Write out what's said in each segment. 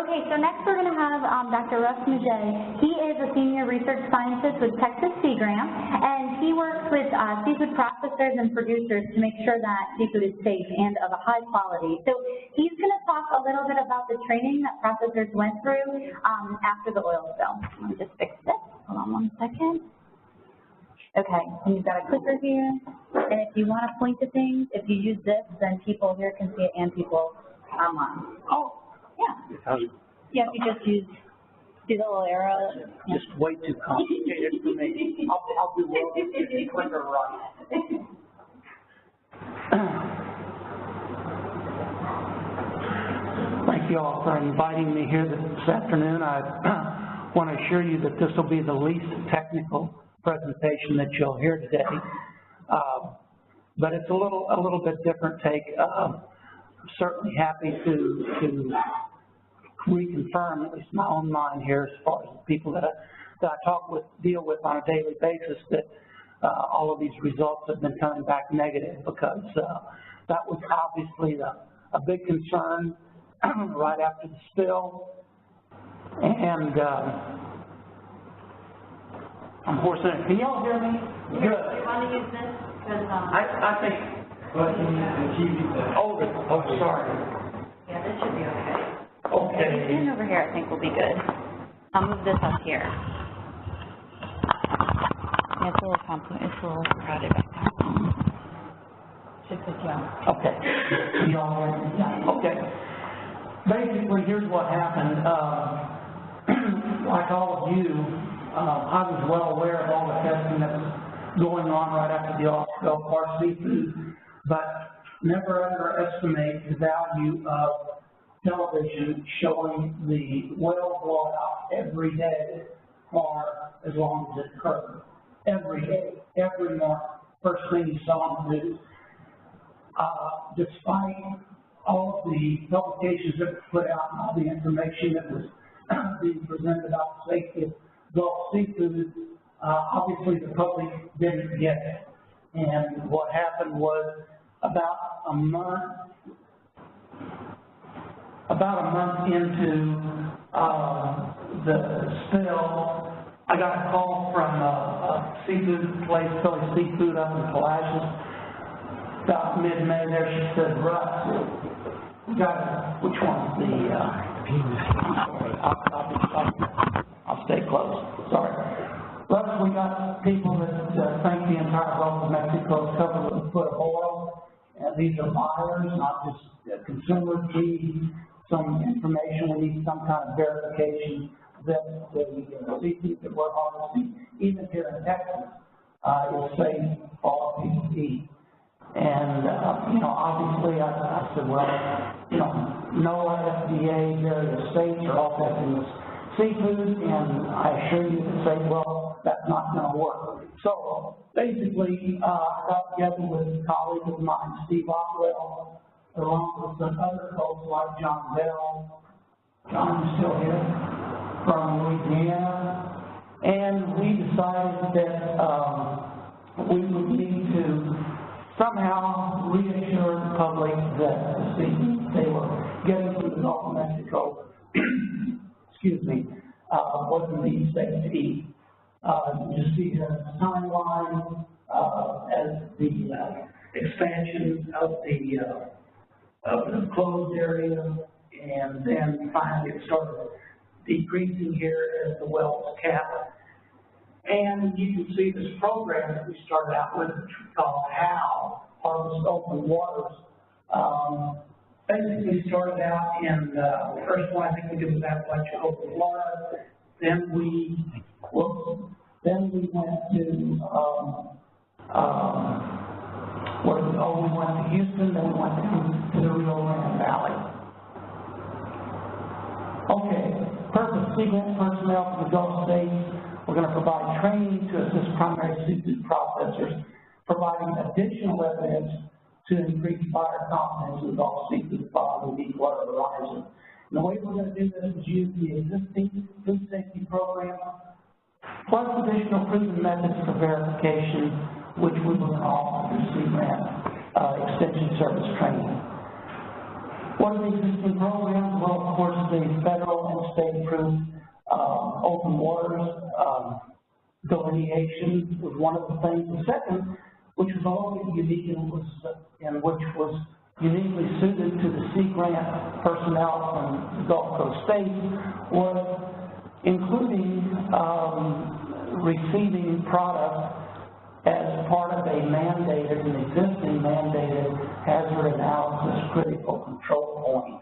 Okay, so next we're going to have Dr. Russ Maget. He is a senior research scientist with Texas Sea Grant, and he works with seafood processors and producers to make sure that seafood is safe and of a high quality. So he's going to talk a little bit about the training that processors went through after the oil spill. Let me just fix this. Hold on one second. Okay, and you've got a clicker here, and if you want to point to things, if you use this, then people here can see it and people online. Oh. Yeah. Yeah, if you just use the little arrow. Yeah. Just way too complicated for me. I'll do well with the clicker right. Thank you all for inviting me here this afternoon. I want to assure you that this will be the least technical presentation that you'll hear today, but it's a little bit different take. I'm certainly happy to reconfirm, at least my own mind here, as far as the people that I deal with on a daily basis, that all of these results have been coming back negative, because that was obviously a big concern right after the spill, and I'm hoarse. Can y'all hear me? Good. You want to use this? Because I think. Oh, sorry. Yeah, this should be okay. Okay. If you stand over here, I think we'll be good. I'll move this up here. Yeah, it's a little complicated. It's a little crowded back there. Should fit you out. Okay. Y'all hear me? Yeah. Okay. Basically, here's what happened. Like all of you, I was well aware of all the testing that was going on right after the oil spill for seafood, but never underestimate the value of television showing the well blowout every day for as long as it occurred. Every day, every morning, first thing you saw on the news. Despite all of the publications that were put out and all the information that was being presented about the safety of Gulf seafood, obviously the public didn't get it. And what happened was about a month into the spill, I got a call from a seafood place, Philly Seafood up in Palacios, about mid-May there. She said, Russ, we got which one's the, I'll stay close, sorry. Russ, we got people that think the entire Gulf of Mexico is covered with a foot of oil. These are buyers, not just consumers. We need some information. We need some kind of verification that the seafood that we're harvesting, even here in Texas, is safe for all people to eat. And, obviously I said, well, NOAA, FDA, various states are all testing this seafood, and I assure you to say, well, that's not going to work. So basically, I got together with a colleague of mine, Steve Otwell, along with some other folks like John Bell. John is still here, from Louisiana, and we decided that we would need to somehow reassure the public that the seafood they were getting from the Gulf of Mexico excuse me, wasn't being safe to eat. You see here the timeline as the expansion of the closed area, and then finally it started decreasing here as the wells capped. And you can see this program that we started out with, which we call HAL, Harvest Open Waters. Basically started out in the first one I think we did was Appalachia, Florida. Then we went to we went to Houston. Then we went to the Rio Grande Valley. Okay, purpose: Sea Grant personnel from the Gulf states. We're going to provide training to assist primary seafood processors, providing additional evidence to increase buyer confidence in Gulf seafood following the Deepwater Horizon. And the way we're going to do this is use the existing food safety program, plus additional proven methods for verification, which we will offer through Sea Grant Extension Service training. What are the existing programs? Well, of course, the federal and state-approved open waters delineation was one of the things. The second, which was a little bit unique and which was uniquely suited to the Sea Grant personnel from the Gulf Coast states, was including receiving product as part of an existing mandated hazard analysis critical control point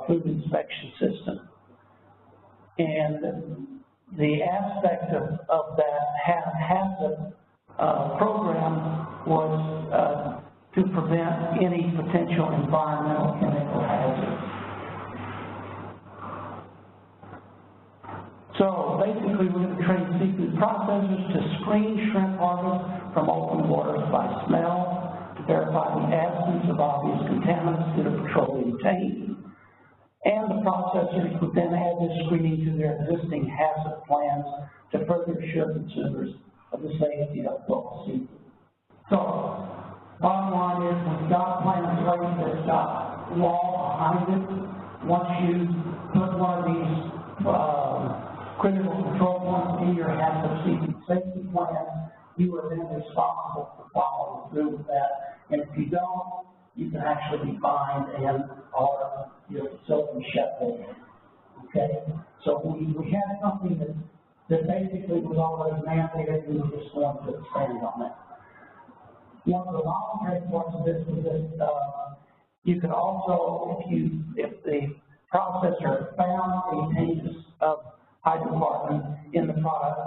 food inspection system. And the aspect of that HACCP program was to prevent any potential environmental chemical hazards. So basically, we're going to train seafood processors to screen shrimp harvest from open waters by smell, to verify the absence of obvious contaminants due to petroleum taint. And the processors would then add this screening to their existing HACCP plans to further assure consumers of the safety of local seafood. So, bottom line is, we've got a plan in place that's got law behind it. Once you put one of these critical control points in your HACCP seafood safety plan, you are then responsible for following through with that. And if you don't, you can actually be fined and or your facility shut down. Okay? So we had something that basically was already mandated, and we just wanted to expand on it. One of the voluntary parts of this was that you could also, if the processor found a taint of hydrocarbon in the product,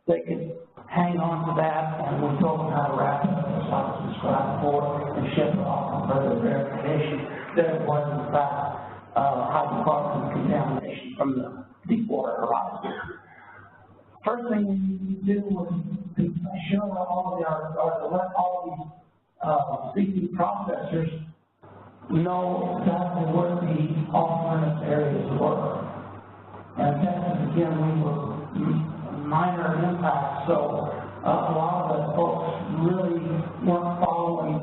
they could hang on to that, and we told them how to wrap it up, just like I described before, and ship it off for further verification that it was, in fact, hydrocarbon contamination from the deepwater horizon. First thing we need to do was to assure all of these seafood processors know exactly where the off-limits areas were. And Texas, again, we were minor impacts, so a lot of the folks really weren't following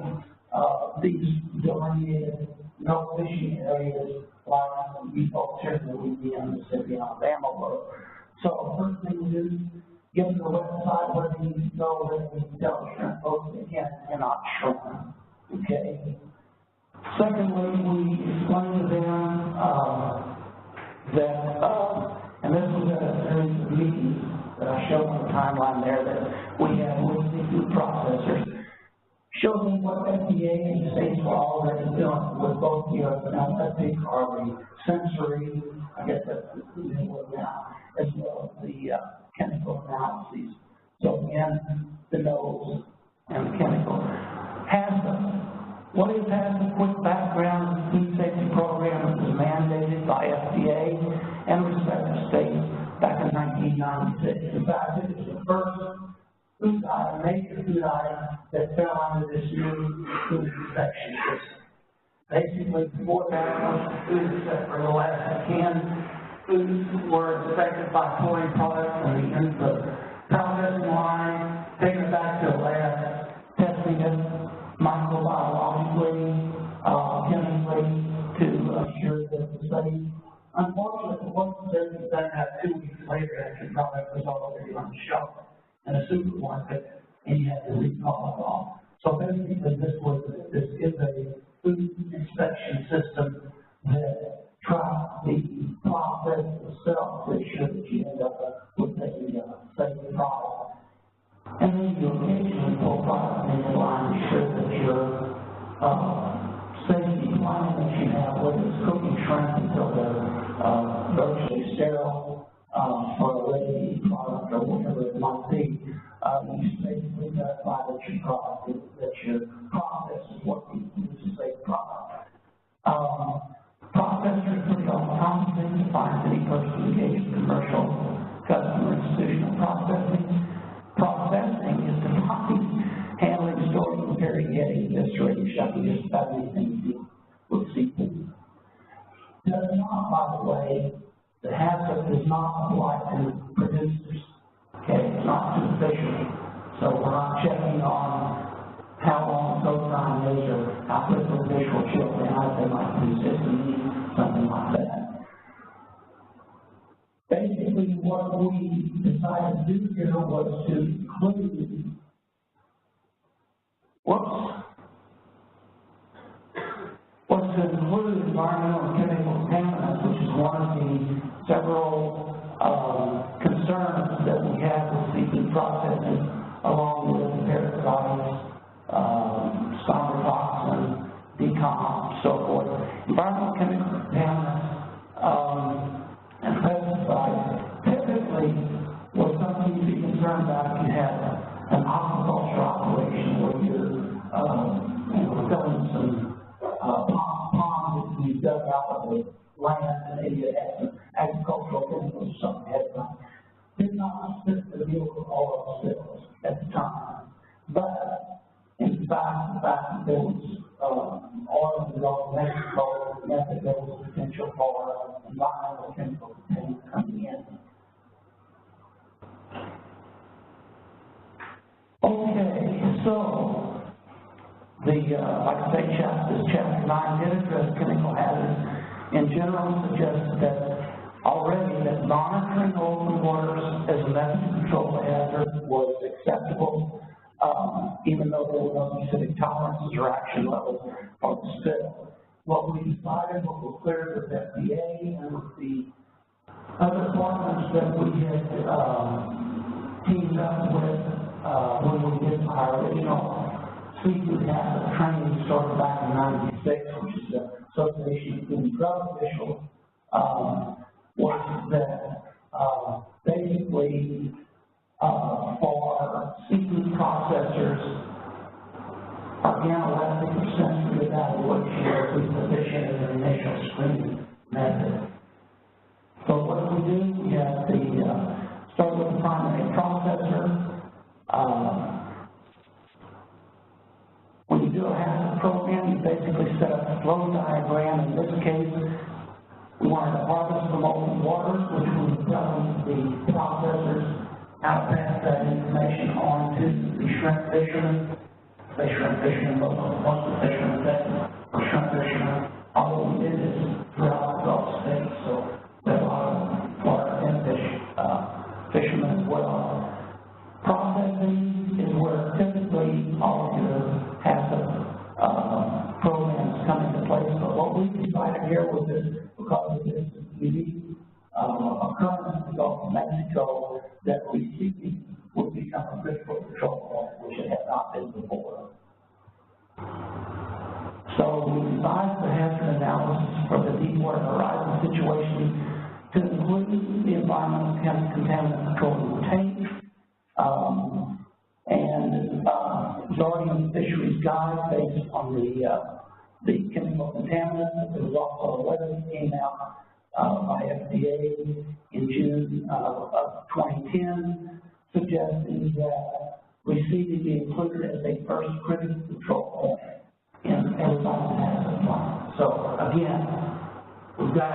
these delineated no fishing areas like you folks here in Louisiana, Mississippi, Alabama were. So first thing we do is get them the website where they need to go, where they need to tell the shrimp folks they cannot shrimp them. Okay. Secondly, we explain to them that, and this was at a series of meetings that I showed on the timeline there that we had with seafood processors, show them what FDA and states were already doing with both the anesthetic or the sensory, I guess that's the name of it now, as well as the chemical analyses. So again, the nose and the chemical. HACCP. What is HACCP? Quick background: food safety program was mandated by FDA and respective states back in 1996. In fact, it was the first food item, major food item, that fell under this new food inspection system. Basically, before that, most food, except for the last canned foods, were inspected by pouring products from the end of the processing line, taking it back to a lab, testing it microbiologically, chemically, to assure that it's safe. Unfortunately, once the safe is done, 2 weeks later, after the product was already on the shelf in a supermarket, and you had to recall it all. So basically, this is a food inspection system that tracks the process itself to ensure that you end up with a safe product. And then you occasionally pull product in your line to ensure that your safety plan that you have, whether it's cooking shrimp until they're virtually sterile for a ready-to-eat product or whatever it might be, you basically verify that your product, that your process is working to produce a safe product. Processors are pretty all-encompassing, defines any person engaged in commercial, customer, institutional processing. Processing is defined handling, storing, preparing, getting, eviscerating, shucking, just about anything you do with seafood. Does not, by the way, the HACCP does not apply to producers. Okay, it's not to the fishermen. So we're not checking on how long soak time is or how quick the fish will chill down if they might resist the heat, something like that. Basically, what we decided to do here was to include, environmental and chemical contaminants, which is one of the several concerns that we have with seafood processing, along with parasites, cytotoxin, decomp, so forth. Environmental chemical contaminants and pesticides typically was something to be concerned about if you have an aquaculture operation where you're filling some ponds that you dug out of the land and maybe it had some agricultural chemicals or something ahead of time. Did not specifically deal with all of those at the time. But in fact, the fact that there was oil in the Gulf of Mexico meant that there was a potential for environmental chemical contaminants coming in. Okay, so like I say, chapter 9 did address chemical hazards. In general, suggests that already that monitoring open waters as a method to control the hazard was acceptable, even though there were no specific tolerances or action levels for the spill. What we decided, what was clear with FDA and with the other partners that we had teamed up with when we did our original seafood hazard training started back in '96, which is the Association of Food and Drug Officials, was that basically for seafood processors, organoleptic or sensory evaluation was sufficient as an initial screening method. So what do? We have the start with the primary processor. When you do a HACCP program, you basically set up a flow diagram. In this case, we wanted to harvest from open waters, which would tell the processors how to pass that information on to the shrimp fishermen. They shrimp fishermen, most of the fishermen that are shrimp fishermen, although we did this throughout the Gulf States, so there are a lot of Florida fishermen as well. Processing is where typically all of your HACCP programs come into place, but what we decided here was that because of this unique occurrence in the Gulf of Mexico, that receiving would become a critical control point, which it had not been before. So we revised the hazard analysis for the Deepwater Horizon situation to include the environmental contaminant control and tank, and it was already in the fisheries guide based on the chemical contaminants. There was also a letter that came out by FDA in June of 2010, suggesting that receiving be included as a first critical control point in everybody's HACCP plan. So again, we've got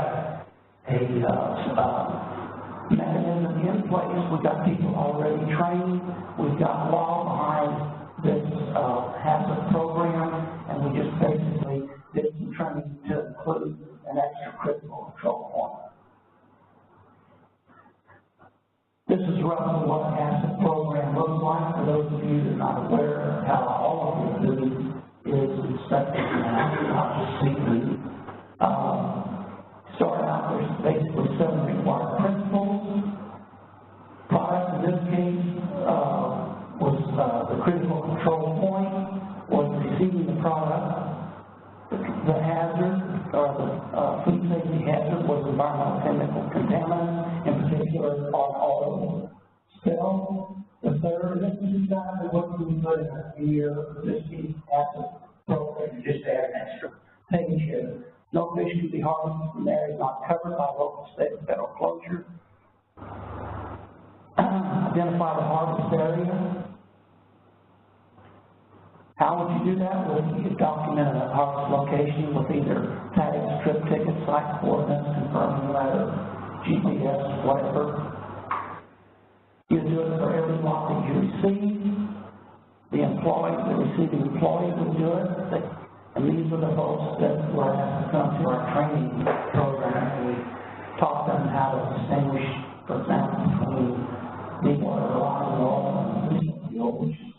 a mechanism in place. We've got people already trained. We've got law behind this HACCP program, and we just basically did some training to include an extra critical control point. This is roughly what a HACCP program looks like for those of you that are not aware of how all of your food is inspected now, not just seafood. Start out, there's basically 7 required principles. Product in this case was the critical control point, was receiving the product. The hazard, or the food safety hazard, was environmental chemical contaminants, in particular on oil spill. The third, this is exactly what we put in your existing HACCP program, just add an extra page here. No fish can be harvested from areas not covered by local, state, or federal closure. Identify the harvest area. How would you do that? Well, you could document a harvest location with either tags, trip tickets, site coordinates, confirming letter, GPS, whatever. You do it for every lot that you receive. The employees, the receiving employees would do it. And these were the folks that were asked to come to our training program. We taught them how to distinguish, for example, between deepwater reliable and diesel fuel, which is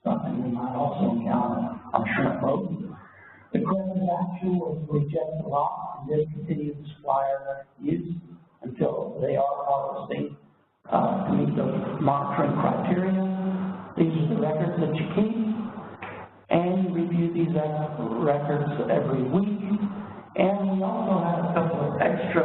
something we might also encounter on shrimp boats. The corrective action was to reject the lot and discontinue the supplier use until they are harvesting to meet those monitoring criteria. These are the records that you keep, and you review these records every week. And we also had a couple of extra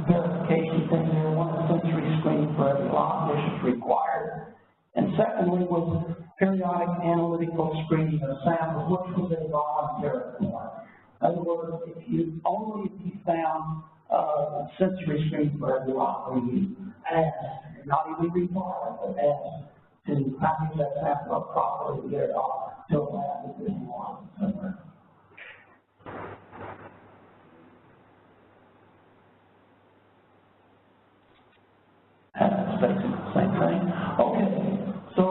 verification things here. One is sensory screening for every lot, which is required. And secondly was periodic analytical screening of samples, which was a voluntary requirement. In other words, if you found sensory screening for every lot, where you asked, not even required, but asked to package that sample up properly to get it off to a lab that didn't want it somewhere. That's basically the same thing. Okay, so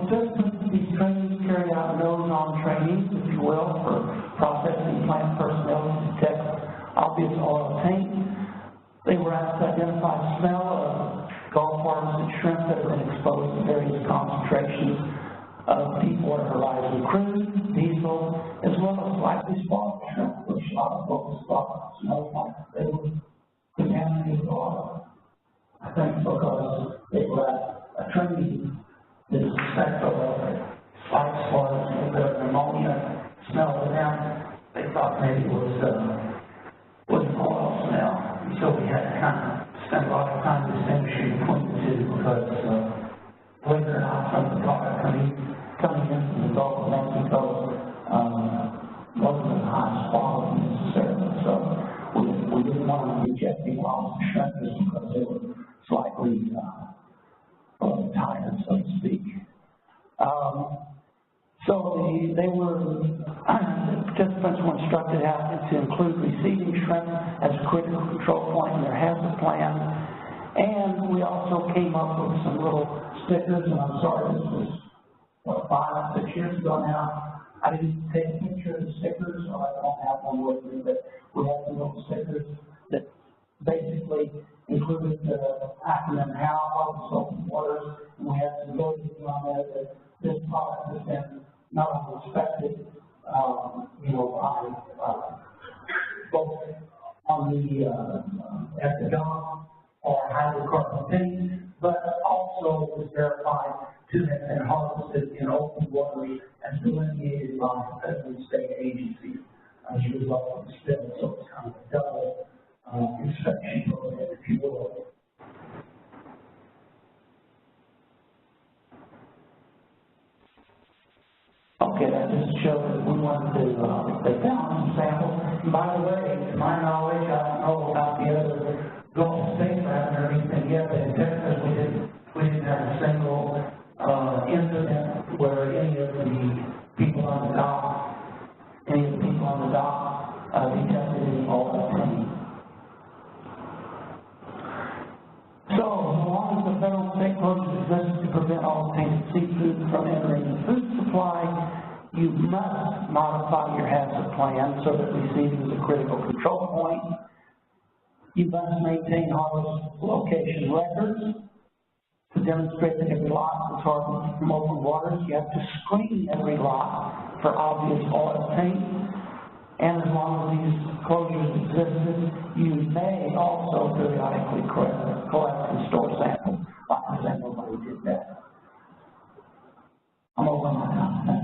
just these trainings carry out nose-on trainings, if you will, for processing plant personnel to detect obvious oil taint. They were asked to identify smell of Gulf harvested shrimp that have been exposed to various concentrations of deepwater horizon crude, diesel, as well as slightly spoiled shrimp, which a lot of folks thought smelled like they were contaminated oil. I think because they were at a training that suspect of slight spoilage, a little bit of ammonia smell to them, they thought maybe it was an oil smell. And so we had to kind of spend a lot of time distinguishing between the two because, believe it or not, some of the product coming in from the Gulf of Mexico wasn't of the highest quality necessarily. So we didn't want to be rejecting lots of shrimp just because they were slightly tired, so to speak. Participants were instructed how to include receiving shrimp as a critical control point in their hazard plan. And we also came up with some little stickers, and I'm sorry, this was 5 or 6 years ago now. I didn't take a picture of the stickers, so I don't have one with me, but we had some little stickers that basically included the acronym HAL, Health, Salt, and Waters, and we had some logos on there that this product has been not only respected, by both on the at the dock or hydrocarbon tank, but also was verified to have been harvested in open waters as delineated by federal and state agencies as a result of the spill. So it's kind of a double inspection program, if you will. Okay, that just showed that we wanted to, they found some samples. And by the way, to my knowledge, I don't know about the other Gulf states or anything yet, but in Texas we didn't have a single incident where any of the people on the dock detected any oil taint. So, as long as the federal and state closures exist to prevent all tainted seafood from entering the food supply, you must modify your hazard plan so that receiving is a critical control point. You must maintain harvest location records to demonstrate that every lot is harvested from open waters. You have to screen every lot for obvious oil taint. And as long as these closures existed, you may also periodically collect and store samples. Like I said, nobody did that. I'm over my time.